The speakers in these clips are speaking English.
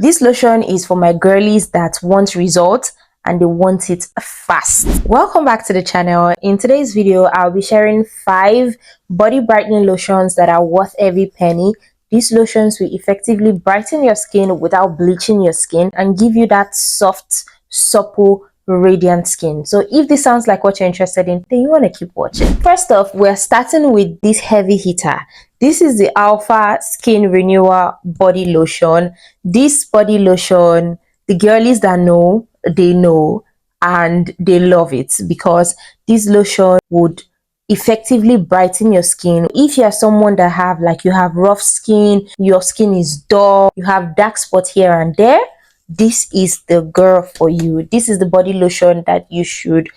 This lotion is for my girlies that want results and they want it fast. Welcome back to the channel. In today's video, I'll be sharing 5 body brightening lotions that are worth every penny. These lotions will effectively brighten your skin without bleaching your skin and give you that soft, supple, radiant skin. So if this sounds like what you're interested in, then you want to keep watching. First off, we're starting with this heavy hitter. This is the Alpha Skin Renewal body lotion. This body lotion, the girlies that know, they know and they love it because this lotion would effectively brighten your skin. If you're someone that you have rough skin, your skin is dull, you have dark spots here and there, this is the girl for you. This is the body lotion that you should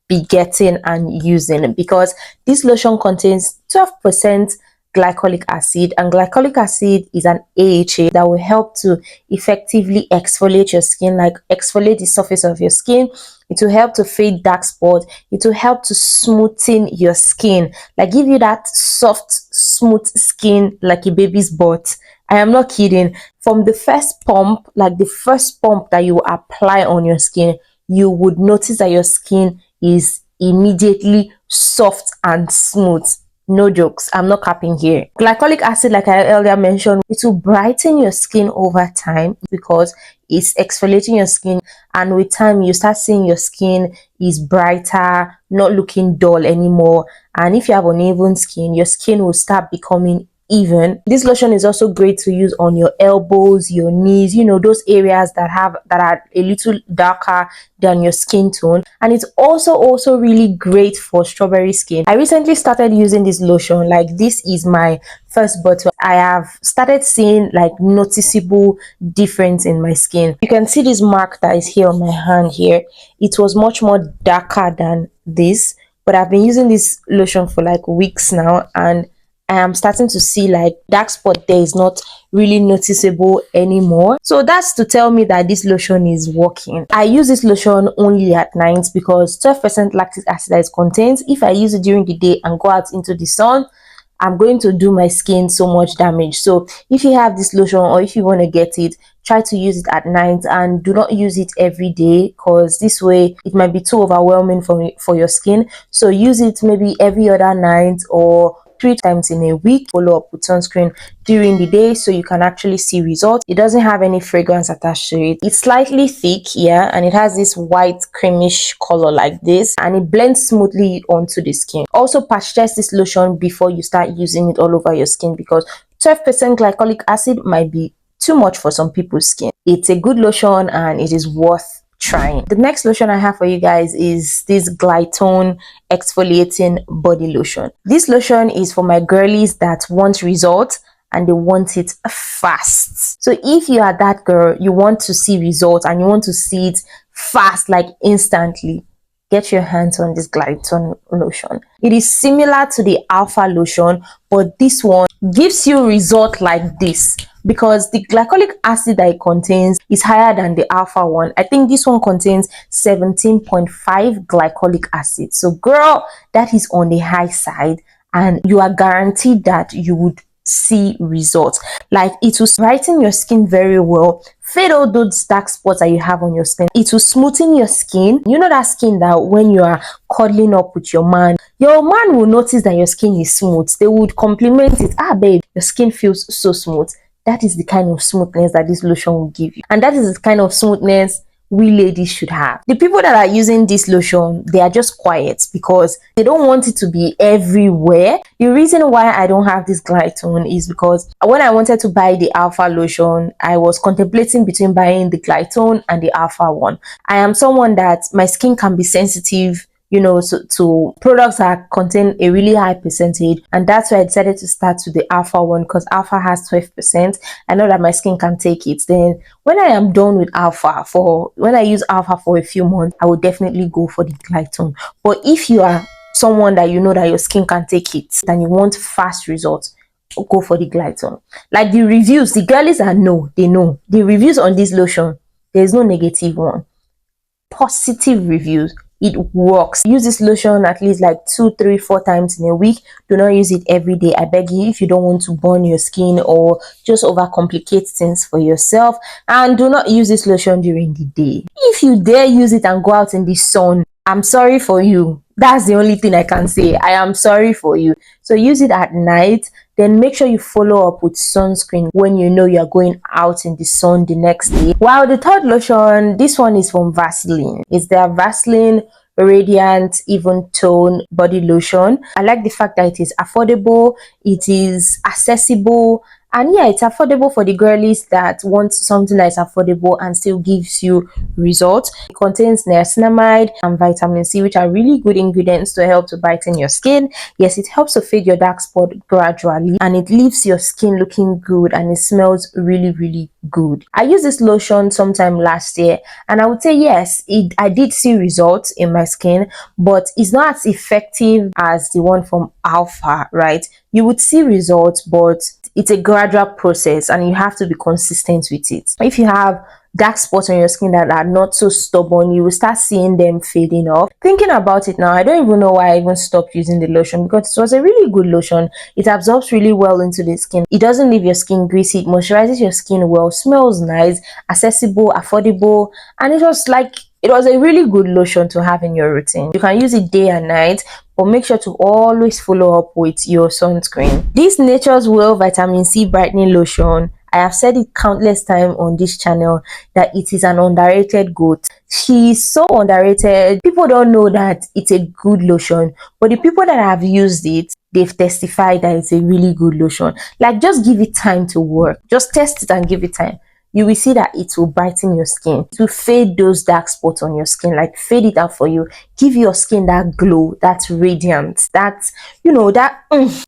be getting and using because this lotion contains 12% glycolic acid, and glycolic acid is an AHA that will help to effectively exfoliate your skin, like exfoliate the surface of your skin. It will help to fade dark spots. It will help to smoothen your skin, like give you that soft, smooth skin like a baby's butt. I am not kidding. From the first pump, like the first pump that you apply on your skin, you would notice that your skin is immediately soft and smooth. No jokes, I'm not capping here. Glycolic acid, like I earlier mentioned, it will brighten your skin over time because it's exfoliating your skin, and with time you start seeing your skin is brighter, not looking dull anymore. And if you have uneven skin, your skin will start becoming even. This lotion is also great to use on your elbows, your knees, you know, those areas that are a little darker than your skin tone. And it's also really great for strawberry skin. I recently started using this lotion. Like, this is my first bottle. I have started seeing like noticeable difference in my skin. You can see this mark that is here on my hand here. It was much more darker than this, but I've been using this lotion for like weeks now, and I am starting to see like dark spot there is not really noticeable anymore. So that's to tell me that this lotion is working. I use this lotion only at night because 12% lactic acid that it contains. If I use it during the day and go out into the sun, I'm going to do my skin so much damage. So if you have this lotion or if you want to get it, try to use it at night and do not use it every day, because this way it might be too overwhelming for your skin. So use it maybe every other night or 3 times in a week. Follow up with sunscreen during the day so you can actually see results. It doesn't have any fragrance attached to it. It's slightly thick, yeah, and it has this white creamish color like this, and it blends smoothly onto the skin. Also, patch test this lotion before you start using it all over your skin because 12% glycolic acid might be too much for some people's skin. It's a good lotion and it is worth trying. The next lotion I have for you guys is this Glytone Exfoliating body lotion. This lotion is for my girlies that want results and they want it fast. So if you are that girl, you want to see results and you want to see it fast, like instantly, get your hands on this Glytone lotion. It is similar to the Alpha lotion, but this one gives you result like this because the glycolic acid that it contains is higher than the Alpha one. I think this one contains 17.5 glycolic acid. So girl, that is on the high side, and you are guaranteed that you would see results. Like, it will brighten your skin very well, fade all those dark spots that you have on your skin. It will smoothen your skin. You know that skin that when you are cuddling up with your man will notice that your skin is smooth. They would compliment it. Ah babe, your skin feels so smooth. That is the kind of smoothness that this lotion will give you, and that is the kind of smoothness we ladies should have. The people that are using this lotion, they are just quiet because they don't want it to be everywhere. The reason why I don't have this Glytone is because when I wanted to buy the Alpha lotion, I was contemplating between buying the Glytone and the Alpha one. I am someone that my skin can be sensitive, you know, to products that contain a really high percentage, and that's why I decided to start with the Alpha one because Alpha has 12%. I know that my skin can take it. Then when I am done with when I use Alpha for a few months, I will definitely go for the Glytone. But if you are someone that you know that your skin can take it and you want fast results, go for the Glytone. Like the reviews, the girlies that know, they know the reviews on this lotion. There's no negative one. Positive reviews. it works. Use this lotion at least like 2, 3, 4 times in a week. Do not use it every day, I beg you, if you don't want to burn your skin or just overcomplicate things for yourself. And do not use this lotion during the day. If you dare use it and go out in the sun, I'm sorry for you. That's the only thing I can say. I am sorry for you. So use it at night. Then make sure you follow up with sunscreen when you know you're going out in the sun the next day. While the third lotion, this one is from Vaseline. It's their Vaseline Radiant Even Tone Body Lotion. I like the fact that it is affordable, it is accessible, and yeah, it's affordable for the girlies that want something that is affordable and still gives you results. It contains niacinamide and vitamin C, which are really good ingredients to help to brighten your skin. Yes, it helps to fade your dark spot gradually, and it leaves your skin looking good, and it smells really, really good. I used this lotion sometime last year, and I would say yes, I did see results in my skin, but it's not as effective as the one from Alpha, right? You would see results, but it's a gradual process and you have to be consistent with it. If you have dark spots on your skin that are not so stubborn, you will start seeing them fading off. Thinking about it now, I don't even know why I even stopped using the lotion, because it was a really good lotion. It absorbs really well into the skin. It doesn't leave your skin greasy. It moisturizes your skin well, smells nice, accessible, affordable, and it was a really good lotion to have in your routine. You can use it day and night, but make sure to always follow up with your sunscreen. This Nature's Well Vitamin C Brightening Lotion, I have said it countless times on this channel that it is an underrated goat. She is so underrated. People don't know that it's a good lotion, but the people that have used it, they've testified that it's a really good lotion. Like, just give it time to work. Just test it and give it time. You will see that it will brighten your skin. It will fade those dark spots on your skin, like fade it out for you. Give your skin that glow, that radiance, that, that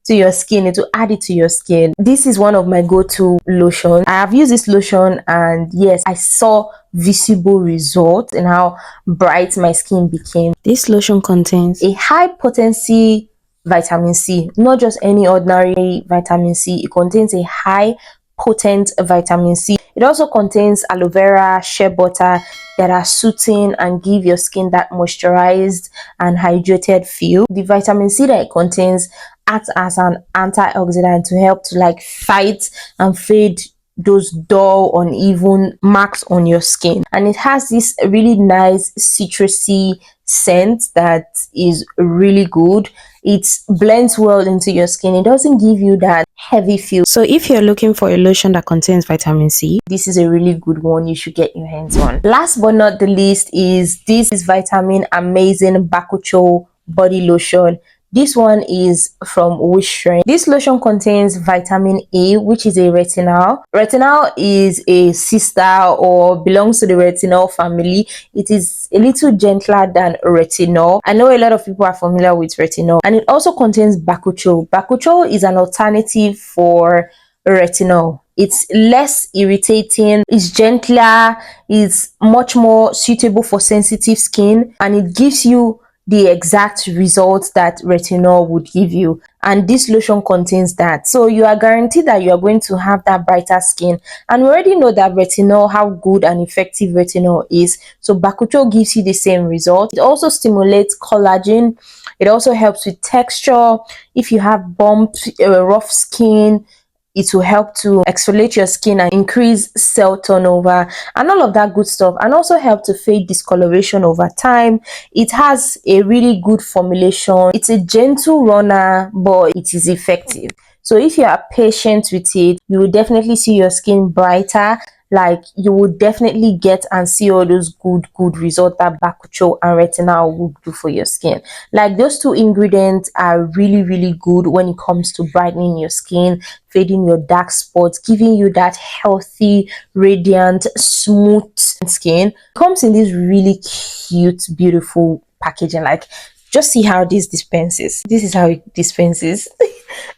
to your skin. It will add it to your skin. This is one of my go-to lotions. I have used this lotion, and yes, I saw visible results in how bright my skin became. This lotion contains a high potency vitamin C, not just any ordinary vitamin C. It contains a high potent vitamin C. It also contains aloe vera, shea butter that are soothing and give your skin that moisturized and hydrated feel. The vitamin C that it contains acts as an antioxidant to help to fight and fade those dull, uneven marks on your skin. And it has this really nice citrusy scent that is really good. It blends well into your skin. It doesn't give you that heavy feel. So if you're looking for a lotion that contains vitamin C, this is a really good one you should get your hands on. Last but not the least is Vitamin Amazing Bakuchiol body lotion. This one is from Wishtrend. This lotion contains vitamin A, which is a retinol. Retinol is a sister or belongs to the retinol family. It is a little gentler than retinol. I know a lot of people are familiar with retinol. And it also contains Bakuchiol. Bakuchiol is an alternative for retinol. It's less irritating, it's gentler, it's much more suitable for sensitive skin, and it gives you the exact results that retinol would give you. And this lotion contains that, so you are guaranteed that you are going to have that brighter skin. And we already know that retinol, how good and effective retinol is, so Bakuchiol gives you the same result. It also stimulates collagen. It also helps with texture. If you have bumped, rough skin, it will help to exfoliate your skin and increase cell turnover and all of that good stuff, and also help to fade discoloration over time. It has a really good formulation. It's a gentle runner, but it is effective. So if you are patient with it, you will definitely see your skin brighter. Like, you will definitely get and see all those good results that Bakuchiol and retinol will do for your skin. Like, those two ingredients are really good when it comes to brightening your skin, fading your dark spots, giving you that healthy, radiant, smooth skin. It comes in this really cute, beautiful packaging. Like, just see how this dispenses. This is how it dispenses.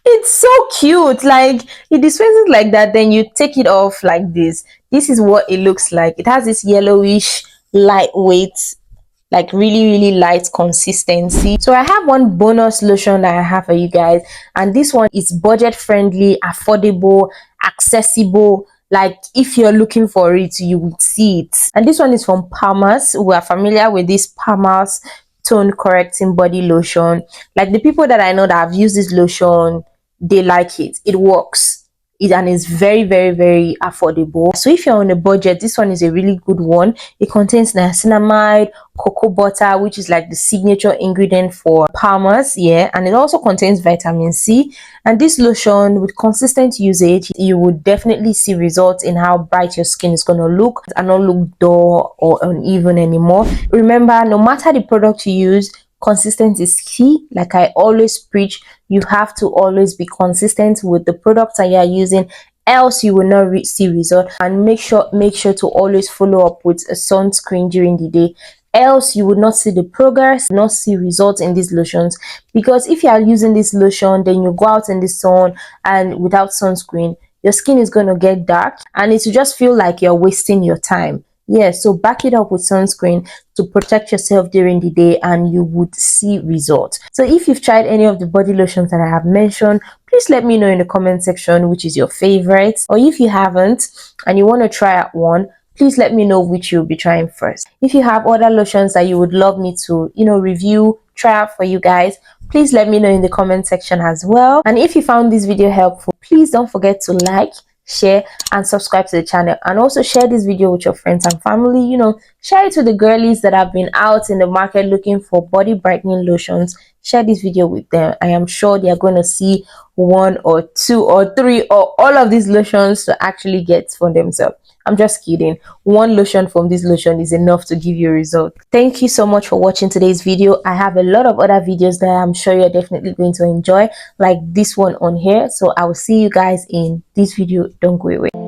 It's so cute. Like, it dispenses like that, then you take it off like this. This is what it looks like. It has this yellowish, lightweight, like really light consistency. So I have one bonus lotion that I have for you guys, and this one is budget friendly, affordable, accessible. Like, if you're looking for it, you would see it. And this one is from Palmer's. We are familiar with this Palmer's tone correcting body lotion. Like the people that I know that have used this lotion, they like it. It works. And it's very affordable. So if you're on a budget, this one is a really good one. It contains niacinamide, cocoa butter, which is like the signature ingredient for palmers, yeah, and it also contains vitamin C. And this lotion, with consistent usage, you would definitely see results in how bright your skin is going to look and not look dull or uneven anymore. Remember, no matter the product you use, consistency is key. Like I always preach, you have to always be consistent with the products that you are using, else you will not see result. And make sure to always follow up with a sunscreen during the day, else you would not see the progress, not see results in these lotions. Because if you are using this lotion, then you go out in the sun and without sunscreen, your skin is going to get dark and it will just feel like you're wasting your time. Yeah, so back it up with sunscreen to protect yourself during the day and you would see results. So if you've tried any of the body lotions that I have mentioned, please let me know in the comment section which is your favorite. Or if you haven't and you want to try out one, please let me know which you'll be trying first. If you have other lotions that you would love me to, review, try out for you guys, please let me know in the comment section as well. And if you found this video helpful, please don't forget to like, share and subscribe to the channel, and also share this video with your friends and family. Share it to the girlies that have been out in the market looking for body brightening lotions. Share this video with them. I am sure they are going to see one or two or three or all of these lotions to actually get for themselves. I'm just kidding. One lotion from this lotion is enough to give you a result. Thank you so much for watching today's video. I have a lot of other videos that I'm sure you're definitely going to enjoy, like this one on here. So I will see you guys in this video. Don't go away.